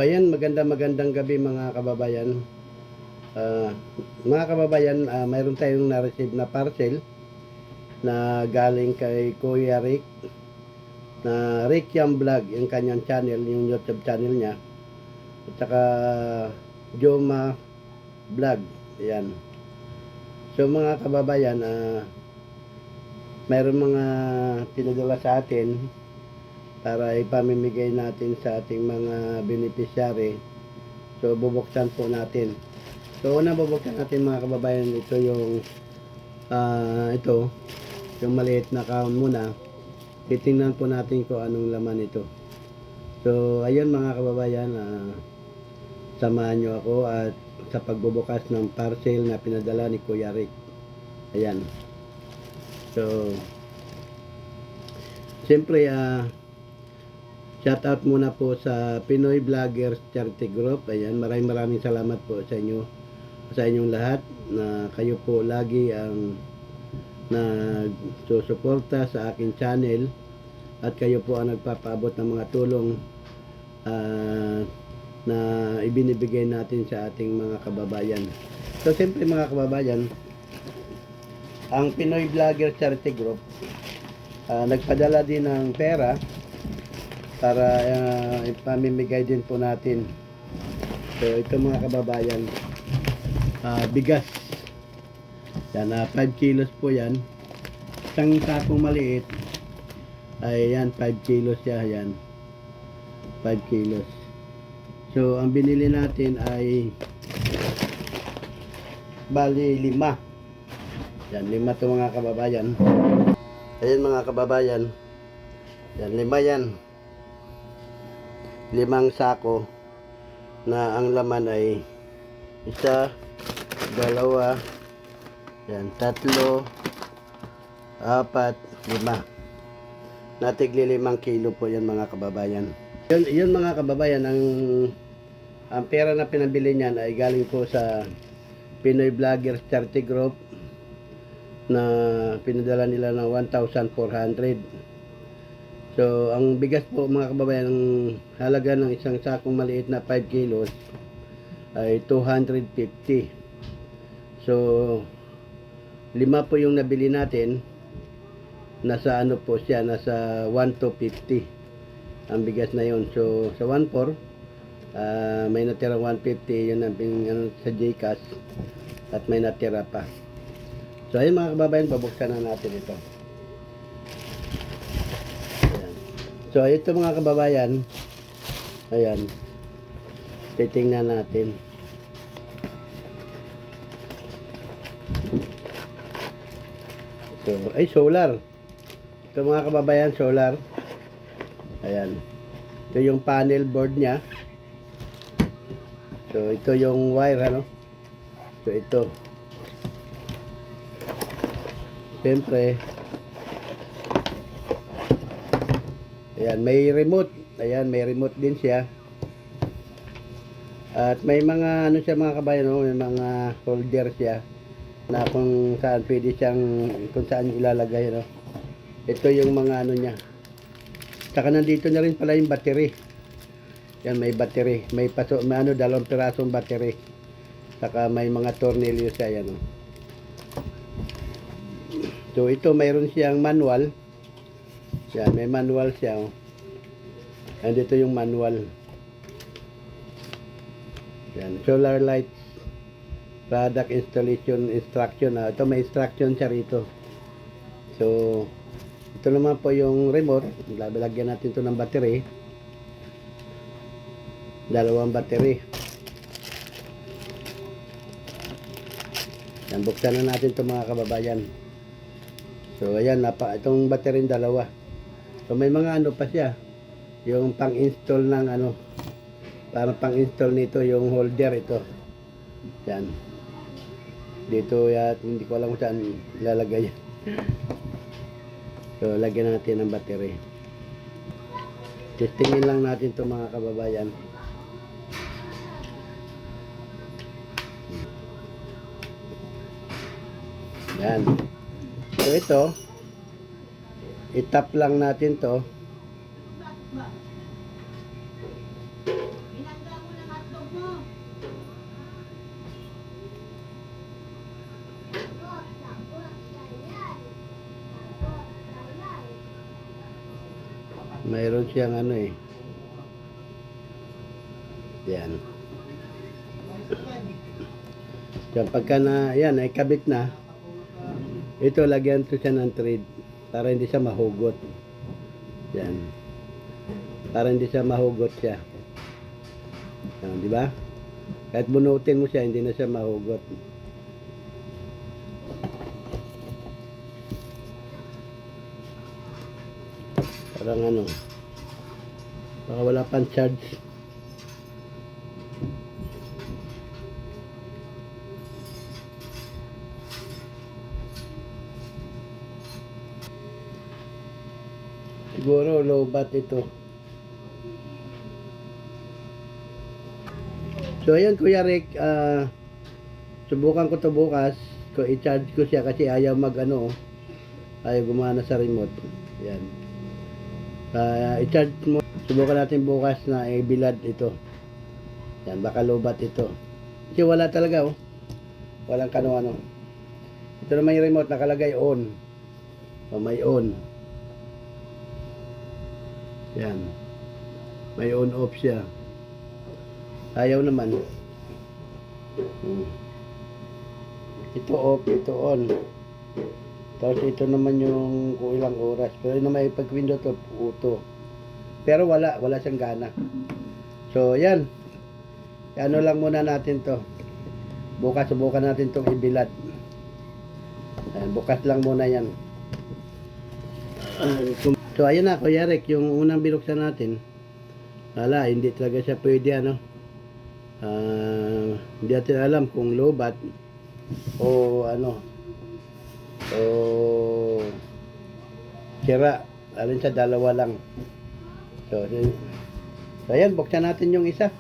ayan, magandang gabi mga kababayan. Mga kababayan, mayroon tayong na-receive na parcel na galing kay Kuya Rick, na Rick Yam Vlog, yung kanyang channel, yung YouTube channel niya. At saka Joma Vlog. Ayan. So mga kababayan, mayroon mga pinadala sa atin para ipamimigay natin sa ating mga beneficiary. So bubuksan po natin. So una bubuksan natin mga kababayan, ito yung ito yung maliit na kahon muna. Titingnan po natin kung anong laman ito. So ayun mga kababayan, samahan nyo ako at sa pagbubukas ng parcel na pinadala ni Kuya Rick. Ayan. So siyempre shout out muna po sa Pinoy Vloggers Charity Group. Ayan, maraming salamat po sa inyo, sa inyong lahat, na kayo po lagi ang nagsusuporta sa aking channel at kayo po ang nagpapaabot ng mga tulong na ibinibigay natin sa ating mga kababayan. So siyempre mga kababayan, ang Pinoy Vloggers Charity Group nagpadala din ng pera para ipamimigay din po natin. So ito mga kababayan, bigas yan, 5 kilos po yan. Isang sakong maliit ay yan, 5 kilos siya, yan 5 kilos. So ang binili natin ay bali 5 yan, 5 to mga kababayan. Ayan mga kababayan, yan 5 yan, 5 sako na ang laman ay 1, 2, yan, 3, 4, 5. Natigli 5 kilo po yan mga kababayan. Yun mga kababayan, ang pera na pinabili niyan ay galing po sa Pinoy Vloggers Charity Group na pinadala nila ng 1,400. So, ang bigas po mga kababayan, ang halaga ng isang sakong maliit na 5 kilos ay 250. So, 5 po yung nabili natin. Nasa ano po siya, nasa 1,250 ang bigas na yon. So, sa 1,400, may natira 150, yun ang sa Gcash, at may natira pa. So, ayun mga kababayan, babuksan na natin ito. So ito mga kababayan, ayan, titingnan natin. So ay solar. Ito mga kababayan, solar. Ayan. Ito yung panel board niya. So ito yung wire, ano. So ito. Siyempre, ayan, may remote. Ayan, may remote din siya. At may mga ano siya mga kabayan, no? May mga holder siya na kung saan pwede siyang, kung saan ilalagay, no? Ito yung mga ano niya. Saka nandito na rin pala yung battery. Yan, may battery. May paso, may ano, 2 pirasong battery. Saka may mga tornilyo siya, yan, no? So ito mayroon siyang manual. Yan, may manual siya, oh. And ito yung manual. Yan, solar lights, product installation instruction. Ito may instruction siya rito. So, ito naman po yung remote. Lagyan natin ito ng battery. 2 battery. Yan, buksan na natin ito mga kababayan. So, ayan, itong battery 2. So may mga ano pa siya, yung pang-install ng ano, para pang-install nito yung holder ito. Yan. Dito hindi ko alam kung saan ilalagay yan. So lagyan natin ng battery. Testingin lang natin ito mga kababayan. Yan. So ito, itap lang natin to. mayroon siyang ano eh. Yan. So, pagka na, yan, ay kabit na, ito, lagyan to siya ng thread para hindi siya mahugot. Yan. Para hindi siya mahugot siya. Yan, di ba? Kahit bunutin mo siya, hindi na siya mahugot. Parang ano, baka wala pang charge. Siguro low bat ito. So ayun Kuya Rick, subukan ko to bukas. Ko i-charge ko siya kasi ayaw mag ano, ayaw gumana sa remote. Yan. I-charge mo. Subukan natin bukas na i-bilad ito. Yan, baka low bat ito. Kasi wala talaga oh. Walang kano-ano. Ito naman yung remote nakalagay on. O may on. Yan. May on off siya. Ayaw naman. Ito off, ito on. Tapos ito naman yung kung ilang oras. Pero yun naman pag window to, auto. Pero wala siyang gana. So, yan. Ano lang muna natin to. Bukas, subukan natin tong ibilad. Ayan, bukas lang muna yan. So, ayun na, Kuya Rick, yung unang binuksan natin. Wala, hindi talaga siya pwede, ano. Hindi natin alam kung low bat o ano o sira. Alin sa dalawa lang. So ayan, buksan natin yung isa.